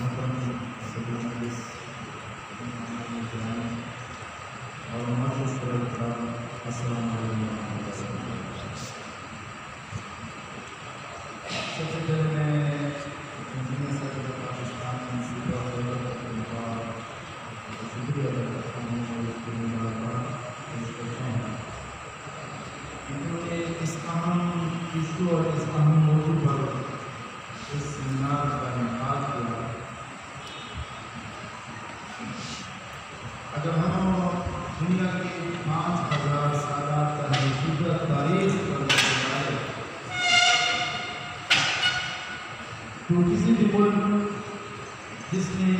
السلام علیکم ورحمۃ اللہ وبرکاتہ۔ سب سے پہلے میں انجینئر صاحب پاکستان کا شکریہ ادا کرتا ہوں اور اس کے مبارکباد پیش کرتا ہوں، کیونکہ اس اہم ایشو اور اس اہم موضوع پر اس سیمینار کا انعقاد کیا۔ اگر ہم دنیا کی 5000 سالہ تہذیب تاریخ پر جائے تو کسی بھی ملک جس نے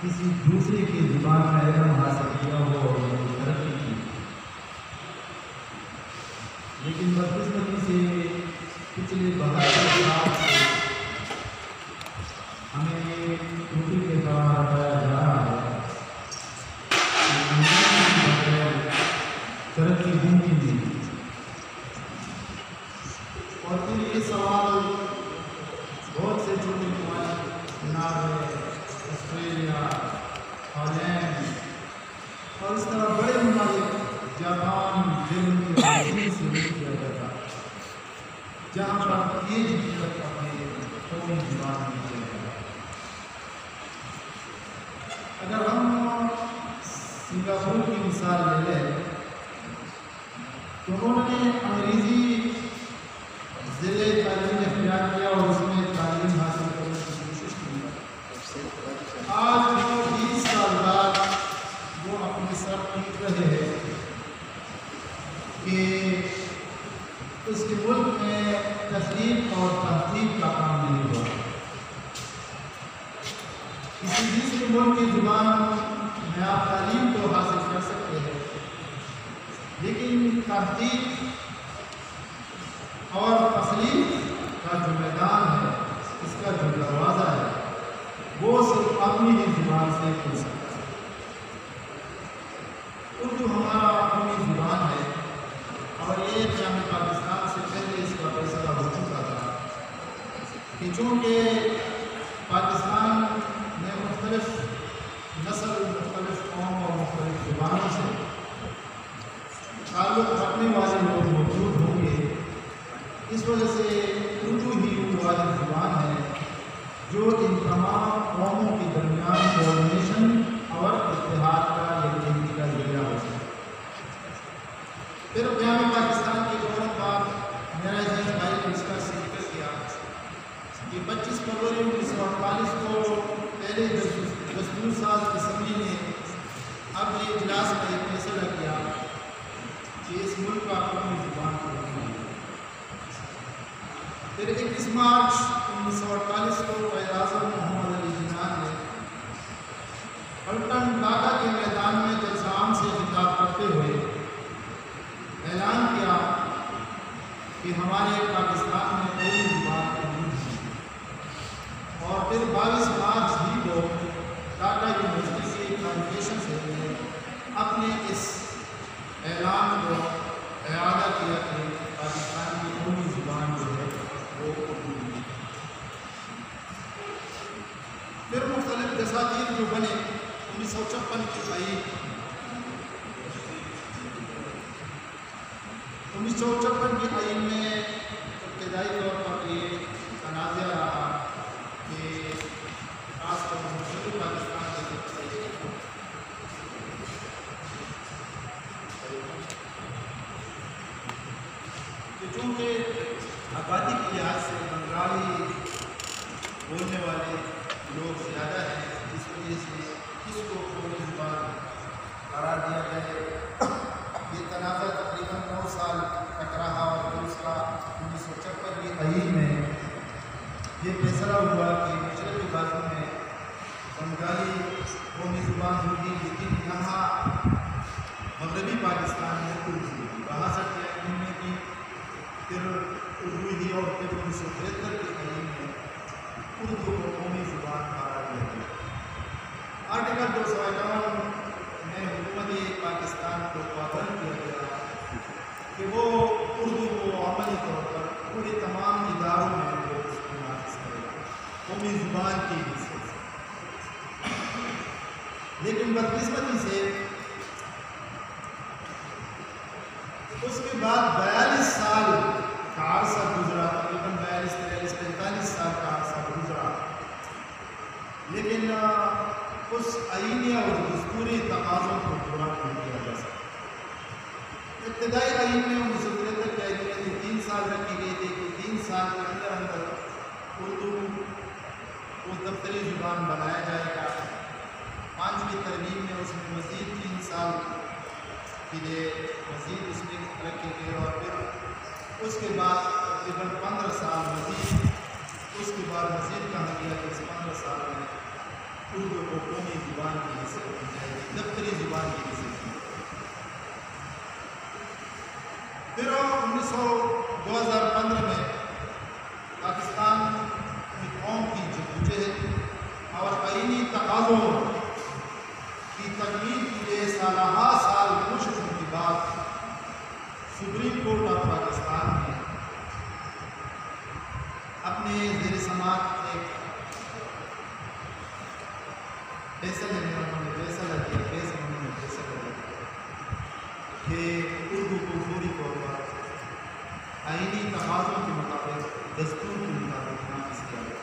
کسی دوسرے کی زبان کا علم حاصل کیا ہو اور ترقی کی، لیکن بدقسمتی سے پچھلے 72 سال سے ہمیں یہ ٹوٹی کے بعد بتایا جا رہا ہے ترقی ممکن نہیں۔ اور پھر یہ سوال بہت سے چھوٹے ممالک جناب آسٹریلیا، ہالینڈ اور اس طرح بڑے ممالک جاپان، جرمنی اور چین سے بھی کیا جاتا، جہاں پر یہ حقیقت اپنے قومی زبان میں کیا جاتا۔ اگر ہم سنگاپور کی مثال لے لیں تو انہوں نے انگریزی ذیلی تعلیم اختیار کیا اور اس میں تعلیم حاصل کرنے کی کوشش کی۔ آج 20 سال بعد وہ اپنے سر پیٹ رہے ہیں کہ اس کے ملک میں تخلیق اور تحقیق کا کام نہیں ہوا۔ کسی دوسرے ملک کی زبان میں آپ تعلیم تو حاصل کر سکتے ہیں، لیکن تحقیق اور تخلیق کا جو میدان ہے، اس کا جو دروازہ ہے، وہ صرف اپنی ہی زبان سے کھل سکتا ہے۔ اردو ہمارا قومی زبان ہے اور یہ قیام پاکستان سے پہلے اس کا فیصلہ ہو چکا تھا کہ چونکہ پاکستان میں مختلف نسل، مختلف قوم اور مختلف زبانوں سے تعلق رکھنے والے لوگ موجود ہوں گے، اس وجہ سے اردو ہی وہ واحد زبان ہے جو ان تمام قوموں کے درمیان کوآرڈینیشن اور اتحاد کا یقینی کا ذریعہ ہو سکتا ہے۔ پھر قیام پاکستان کے فوراً بعد میرا عزیز بھائی نے اس کا ذکر کیا کہ 25 فروری 1948 کو پہلے دستور ساز اسمبلی نے اپنے اجلاس میں ایک فیصلہ کیا کہ اس ملک کا قومی زبان کو رکھنا ہے۔ پھر 21 مارچ 1948 کو قائد اعظم محمد علی جناح نے پلٹن ڈھاکہ کے میدان میں جلسہ عام سے خطاب کرتے ہوئے اعلان کیا کہ ہمارے پاکستان میں قومی زبان موجود ہے۔ اور پھر 22 مارچ ہی کو ڈھاکہ یونیورسٹی کے کانوکیشن سے اپنے اس اعلان کو اعادہ کیا کہ پاکستان کی قومی زبان جو ہے وہ اردو ہے۔ پھر مختلف دساتیر جو بنے 1956 کی آئین، 1956 کی آئین میں ابتدائی طور پر یہ تنازع رہا کہ خاص طور پر مشرقی پاکستان کے چونکہ آبادی کے لحاظ سے بنگالی بولنے والے لوگ زیادہ ہیں، اس وجہ سے اس کو قومی زبان قرار دیا گیا۔ یہ تنازع تقریباً 9 سال تک رہا اور پھر اس کا 1956 کی آئین میں یہ فیصلہ ہوا کہ مشرقی بازو میں بنگالی قومی زبان ہوگی، لیکن یہاں مغربی پاکستان میں اردو ہوگی۔ 62 کی آئین میں بھی پھر اردو ہی اور پھر 1973 کی آئین میں اردو کو قومی زبان قرار دیا گیا۔ آرٹیکل 251 میں حکومت پاکستان کو پابند کیا گیا کہ وہ اردو کو عملی طور پر پورے تمام اداروں میں وہ اس کو نافذ کرے گا قومی زبان کی حیثیت سے۔ لیکن بدقسمتی سے اس کے بعد 42 سال کا عرصہ گزرا، تقریباً 42 43 45 سال کا عرصہ گزرا، لیکن اس آئینی اور دستوری تقاضوں کو پورا نہیں کیا جا سکتا۔ ابتدائی آئین میں 1973 کے آئین میں 3 سال رکھی گئی تھی کہ 3 سال کے اندر اندر اردو کو دفتری زبان بنایا جائے گا۔ 5ویں ترمیم میں اس میں مزید 3 سال کے لیے مزید اس میں رکھے گئے، اور پھر اس کے بعد تقریباً 15 سال مزید اس کے بعد مزید کہا گیا کہ اس 15 سال میں اردو کو قومی زبان کی حیثیت دی جائے گی، دفتری زبان کی حیثیت دی۔ پھر 2015 میں پاکستان کی قوم کی جدوجہد اور آئینی تقاضوں کی تکمیل کے لیے سالہ سال مشق کے بعد سپریم کورٹ آف پاکستان نے اپنے زیر سماعت ایک فیصلہ دیا کہ اردو کو فوری طور پر آئینی تقاضوں کے مطابق دستور کے مطابق نافذ کیا گیا،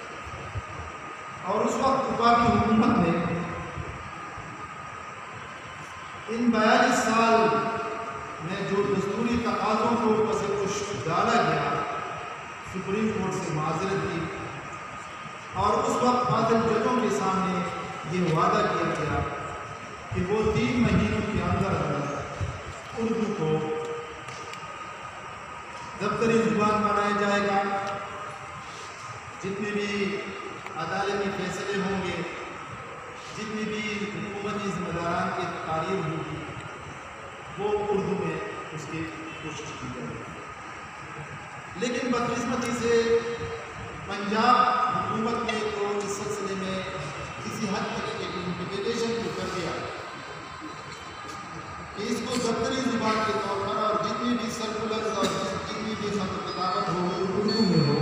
اور اس وقت وفاقی حکومت نے ان 42 سال میں جو دستوری تقاضوں کو پس پش ڈالا گیا سپریم کورٹ سے معذرت دی، اور اس وقت عادل ججوں کے سامنے یہ وعدہ کیا گیا کہ وہ 3 مہینوں کے اندر اندر اردو کو دفتری زبان بنایا جائے گا، جتنے بھی عدالتی فیصلے ہوں گے، جتنی بھی حکومتی ذمہ داران کی تعلیم ہوگی، وہ اردو میں اس کی کوشش کی جائے گی۔ لیکن بدقسمتی سے پنجاب حکومت نے تو اس سلسلے میں کسی حد تک ایک انٹیپلیکیشن کو کر دیا کہ اس کو دفتری زبان کے طور پر اور جتنی بھی سرکولرز اور جتنی بھی خط و کتابت ہو اردو میں ہو،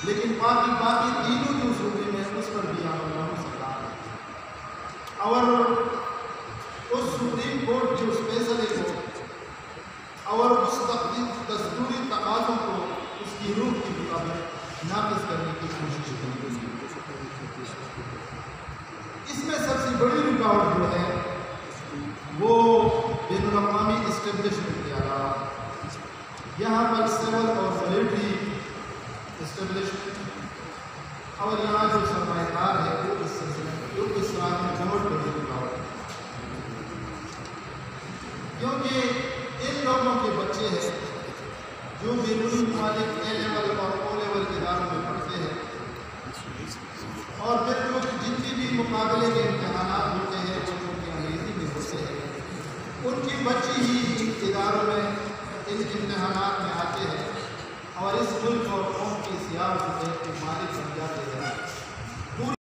لیکن باقی تینوں جو صوبے میں اس پر بھی عمل نہ ہو سکا، اور اس سپریم کورٹ کے اس فیصلے کو اور اس دستوری تقاضوں کو اس کی روح کے مطابق نافذ کرنے کی کوشش کی۔ اس میں سب سے بڑی رکاوٹ جو ہے وہ بین الاقوامی اسٹیبلشمنٹ کے علاوہ یہاں پر سول اور ملٹری اسٹیبلشمنٹ اور یہاں جو سرمایہ کار ہے وہ اس سلسلے میں جو اس رات میں بہت بڑی رکاوٹ ہے، کیونکہ ان لوگوں کے بچے ہیں جو بیرونی ممالک اے لیول اور او لیول اداروں میں پڑھتے ہیں، اور پھر جو جتنی بھی مقابلے کے امتحانات ہوتے ہیں وہ جو کہ انگریزی میں ہوتے ہیں، ان کی بچی ہی ان اداروں میں ان امتحانات میں آتے ہیں، اور اس ملک اور قوم کی سیاہ و سفید کے مالک بن جاتے ہیں۔